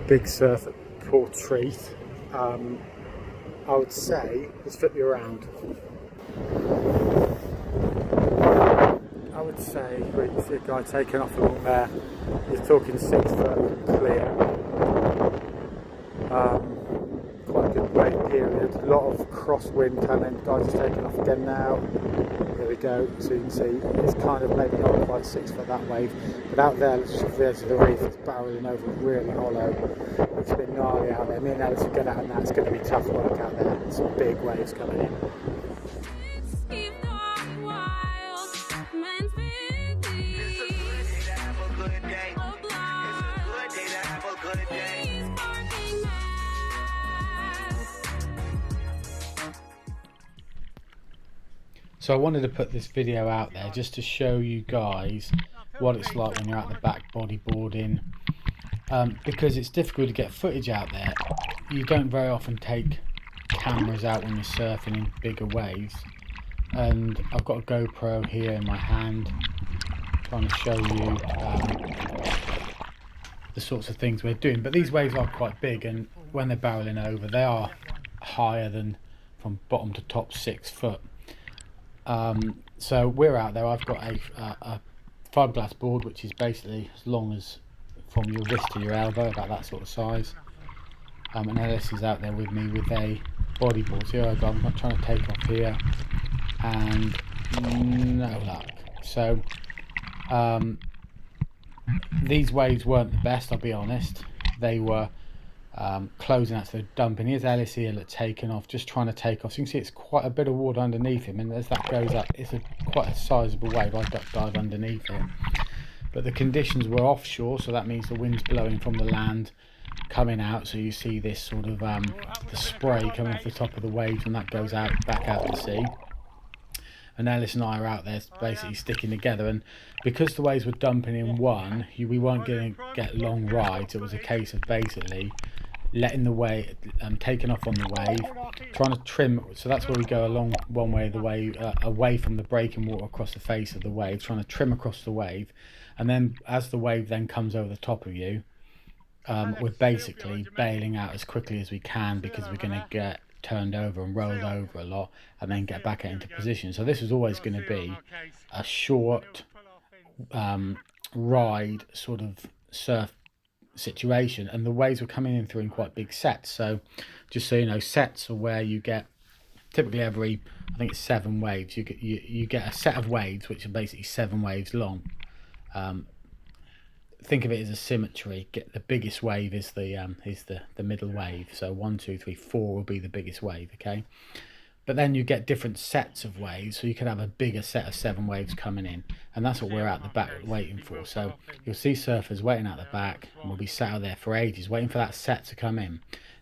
Big surf at Portreath. I would say, let's flip you around. I would say, where you see a guy taking off along there, he's talking 6 foot clear. Quite a good wave period, a lot of crosswind coming, guys are taking off again now. There we go, so you can see it's kind of maybe not quite 6 foot that wave, but out there, let's just the edge of the reef, it's barrelling over really hollow. It's a bit gnarly out there. Me and Alice will get out on that, it's going to be tough work out there. There's some big waves coming in. So I wanted to put this video out there just to show you guys what it's like when you're out the back bodyboarding, because it's difficult to get footage out there. You don't very often take cameras out when you're surfing in bigger waves, and I've got a GoPro here in my hand trying to show you the sorts of things we're doing. But these waves are quite big, and when they're barreling over they are higher than from bottom to top 6 foot. So we're out there. I've got a fiberglass board which is basically as long as from your wrist to your elbow, about that sort of size, and Alice is out there with me with a bodyboard. So here I go, I'm not trying to take off here, and no luck. So these waves weren't the best, I'll be honest. They were closing out, so they're dumping. Here's Alice here taking off, just trying to take off. So you can see it's quite a bit of water underneath him, and as that goes up, it's quite a sizable wave. I duck dive underneath him, but the conditions were offshore, so that means the wind's blowing from the land coming out. So you see this sort of the spray coming off the top of the waves, and that goes out back out to sea. And Alice and I are out there basically sticking together, and because the waves were dumping in one, we weren't going to get long rides. It was a case of basically letting the wave, taking off on the wave, trying to trim. So that's where we go along one way of the wave, away from the breaking water across the face of the wave, trying to trim across the wave. And then as the wave then comes over the top of you, we're basically bailing out as quickly as we can, because we're going to get turned over and rolled over a lot and then get back into position. So this is always going to be a short ride sort of surf situation, and the waves were coming in through in quite big sets. So just so you know, sets are where you get typically every, I think it's 7 waves, you get a set of waves which are basically 7 waves long. Think of it as a symmetry. Get the biggest wave is the middle wave. So 1, 2, 3, 4 will be the biggest wave, okay? But then you get different sets of waves, so you could have a bigger set of 7 waves coming in, and that's what we're out the back waiting for. So you'll see surfers waiting out the back, and we'll be sat out there for ages waiting for that set to come in.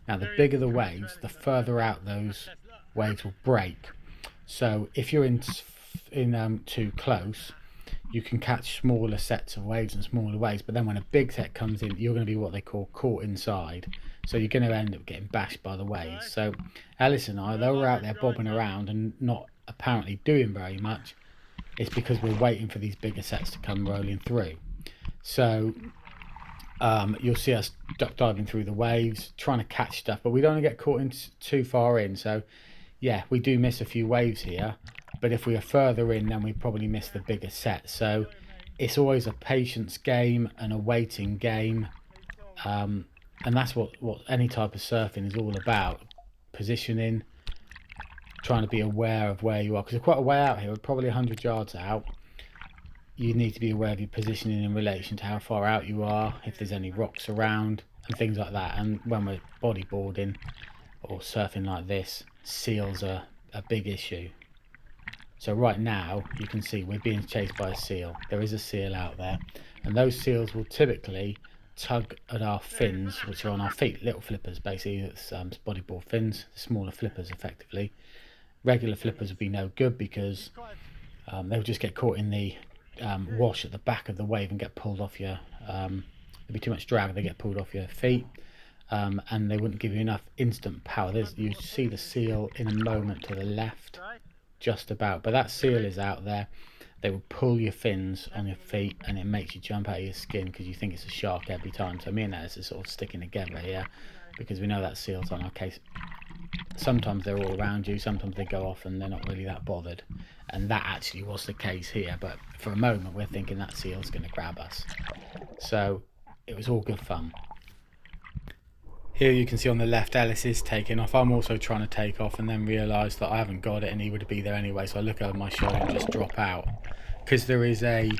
Now the bigger the waves, the further out those waves will break. So if you're in too close, you can catch smaller sets of waves and smaller waves, but then when a big set comes in, you're going to be what they call caught inside. So you're going to end up getting bashed by the waves. So Alice and I, though we're out there bobbing around and not apparently doing very much, it's because we're waiting for these bigger sets to come rolling through. So you'll see us duck diving through the waves, trying to catch stuff, but we don't want to get caught in too far in. So yeah, we do miss a few waves here, but if we are further in, then we probably miss the bigger set. So it's always a patience game and a waiting game, and that's what any type of surfing is all about. Positioning, trying to be aware of where you are, because we're quite a way out here. We're probably 100 yards out. You need to be aware of your positioning in relation to how far out you are, if there's any rocks around and things like that. And when we're bodyboarding or surfing like this, seals are a big issue. So right now you can see we're being chased by a seal. There is a seal out there, and those seals will typically tug at our fins, which are on our feet, little flippers basically. It's bodyboard fins, smaller flippers effectively. Regular flippers would be no good, because they'll just get caught in the wash at the back of the wave and get pulled off your, there'd be too much drag, they get pulled off your feet, and they wouldn't give you enough instant power. You see the seal in a moment to the left just about. But that seal is out there. They will pull your fins on your feet, and it makes you jump out of your skin because you think it's a shark every time. So me and Alice are sort of sticking together here because we know that seal's on our case. Sometimes they're all around you, sometimes they go off and they're not really that bothered. And that actually was the case here, but for a moment we're thinking that seal's going to grab us. So it was all good fun. Here you can see on the left Ellis is taking off. I'm also trying to take off and then realise that I haven't got it and he would be there anyway, so I look over my shoulder and just drop out. Because there is a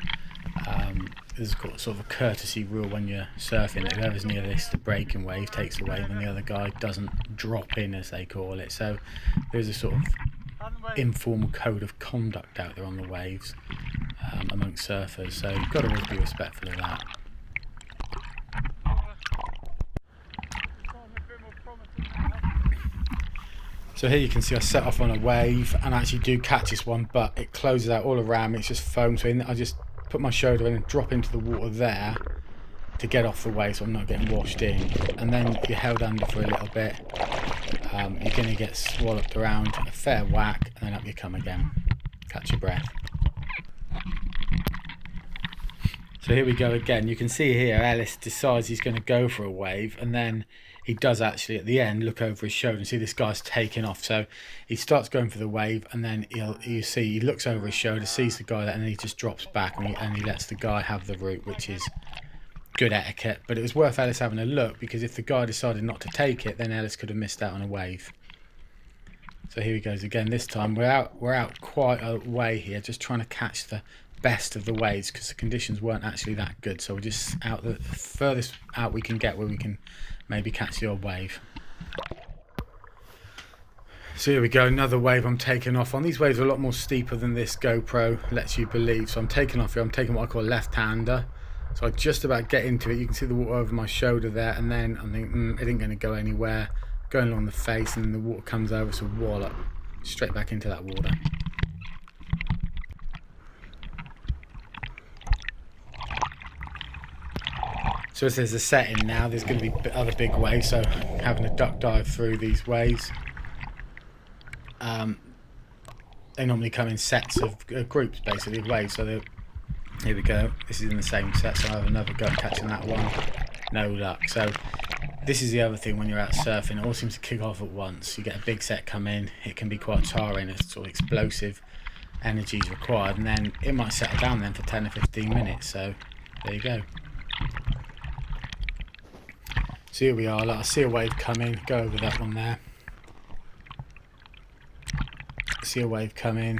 there's sort of a courtesy rule when you're surfing that whoever's nearest the breaking wave takes the wave and the other guy doesn't drop in, as they call it. So there's a sort of informal code of conduct out there on the waves amongst surfers, so you've got to always be respectful of that. So here you can see I set off on a wave and I actually do catch this one, but it closes out all around me, it's just foam, so I just put my shoulder in and drop into the water there to get off the wave so I'm not getting washed in. And then you're held under for a little bit, you're going to get swallowed around, a fair whack, and then up you come again. Catch your breath. So here we go again. You can see here Ellis decides he's going to go for a wave, and then he does actually at the end look over his shoulder and see this guy's taking off. So he starts going for the wave, and then you see he looks over his shoulder, sees the guy there, and then he just drops back and he lets the guy have the route, which is good etiquette. But it was worth Ellis having a look, because if the guy decided not to take it, then Ellis could have missed out on a wave. So here he goes again. This time we're out quite a way here, just trying to catch the best of the waves because the conditions weren't actually that good. So we're just out the furthest out we can get where we can maybe catch the odd wave. So here we go, another wave I'm taking off on. These waves are a lot more steeper than this GoPro lets you believe. So I'm taking off here. I'm taking what I call a left-hander. So I just about get into it. You can see the water over my shoulder there, and then I'm thinking, it ain't going to go anywhere. Going along the face, and then the water comes over, so wallop straight back into that water. So as there's a setting now, there's going to be other big waves, so having a duck dive through these waves. They normally come in sets of groups, basically, of waves. So here we go, this is in the same set, so I have another go at catching that one. No luck. So this is the other thing when you're out surfing, it all seems to kick off at once. You get a big set come in, it can be quite tiring, it's sort of explosive energy is required, and then it might settle down then for 10 or 15 minutes, so there you go. So here we are, I see a wave coming, go over that one there. See a wave coming.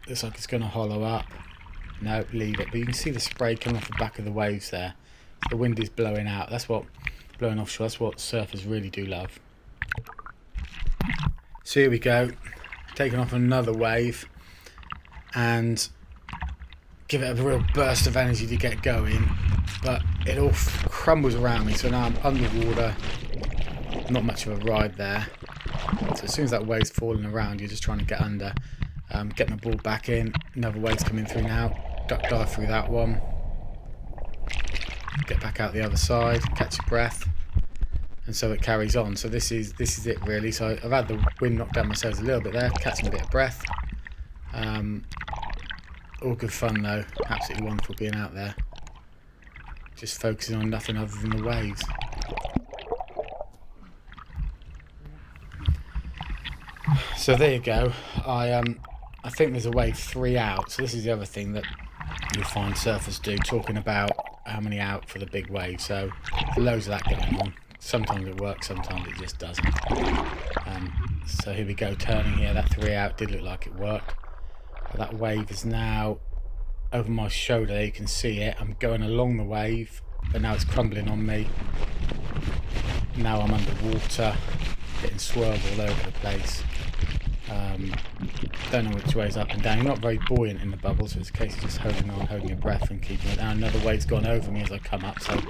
Looks like it's going to hollow up. No, leave it. But you can see the spray coming off the back of the waves there. The wind is blowing out. That's what, blowing offshore, that's what surfers really do love. So here we go, taking off another wave, and give it a real burst of energy to get going, but it all crumbles around me, so now I'm underwater, not much of a ride there. So as soon as that wave's falling around, you're just trying to get under. Get my ball back in, another wave's coming through now, duck dive through that one, get back out the other side, catch your breath, and so it carries on. So this is it really. So I've had the wind knocked down my sails a little bit there, catching a bit of breath. All good fun though, absolutely wonderful being out there, just focusing on nothing other than the waves. So there you go. I think there's a wave 3 out, so this is the other thing that you'll find surfers do, talking about how many out for the big wave. So loads of that going on. Sometimes it works, sometimes it just doesn't. So here we go, turning here, that 3 out did look like it worked. That wave is now over my shoulder, you can see it. I'm going along the wave, but now it's crumbling on me. Now I'm underwater, getting swirled all over the place. Don't know which way's up and down. You're not very buoyant in the bubble, so it's a case of just holding on, holding your breath and keeping it down. Another wave's gone over me as I come up, so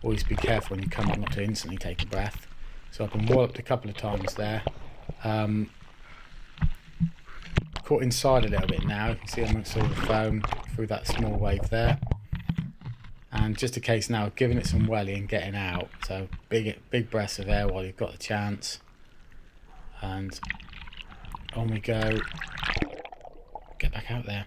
always be careful when you come up not to instantly take a breath. So I've been walloped a couple of times there. Caught inside a little bit now, you can see amongst all the foam through that small wave there. And just a case now of giving it some welly and getting out. So big breaths of air while you've got the chance. And on we go. Get back out there.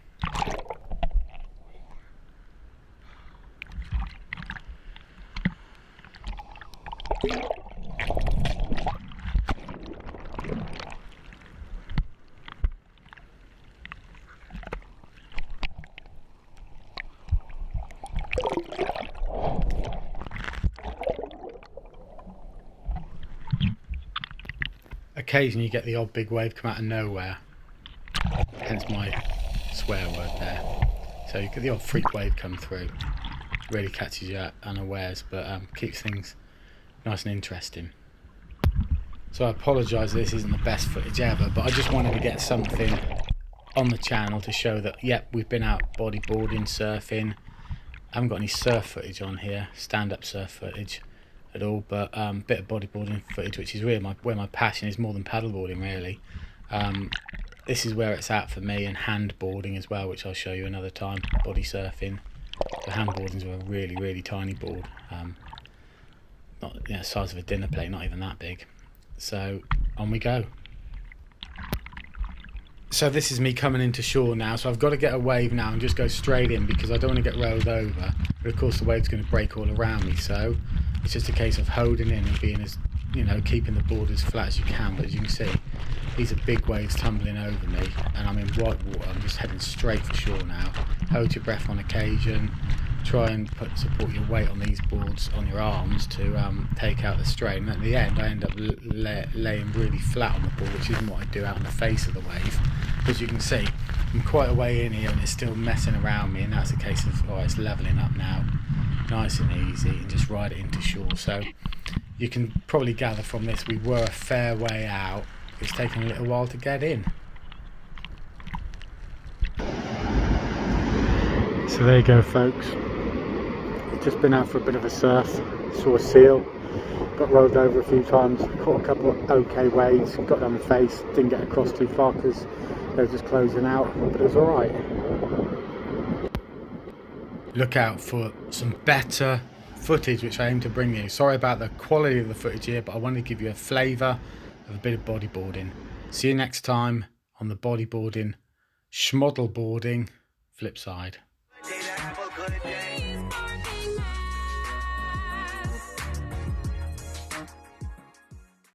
Occasionally you get the odd big wave come out of nowhere, hence my swear word there. So you get the odd freak wave come through, really catches you unawares, but keeps things nice and interesting. So I apologise this isn't the best footage ever, but I just wanted to get something on the channel to show that, yep, we've been out bodyboarding, surfing. I haven't got any surf footage on here, stand-up surf footage at all, but a bit of bodyboarding footage, which is really where my passion is, more than paddleboarding really. This is where it's at for me, and handboarding as well, which I'll show you another time. Body surfing. The handboarding is a really, really tiny board, not, you know, the size of a dinner plate, not even that big. So on we go. So this is me coming into shore now, so I've got to get a wave now and just go straight in, because I don't want to get rolled over, but of course the wave's going to break all around me, so it's just a case of holding in and being as, you know, keeping the board as flat as you can. But as you can see, these are big waves tumbling over me, and I'm in white water. I'm just heading straight for shore now. Hold your breath on occasion. Try and support your weight on these boards on your arms to take out the strain. And at the end I end up laying really flat on the board, which isn't what I do out on the face of the wave. As you can see, I'm quite a way in here and it's still messing around me, and that's a case of, oh, it's levelling up now, nice and easy, and just ride it into shore. So you can probably gather from this we were a fair way out. It's taken a little while to get in. So there you go, folks. Just been out for a bit of a surf, saw a seal, got rolled over a few times, caught a couple of okay waves, got down the face, didn't get across too far because they were just closing out, but it was alright. Look out for some better footage which I aim to bring you. Sorry about the quality of the footage here, but I wanted to give you a flavour of a bit of bodyboarding. See you next time on the bodyboarding, schmodelboarding flip side.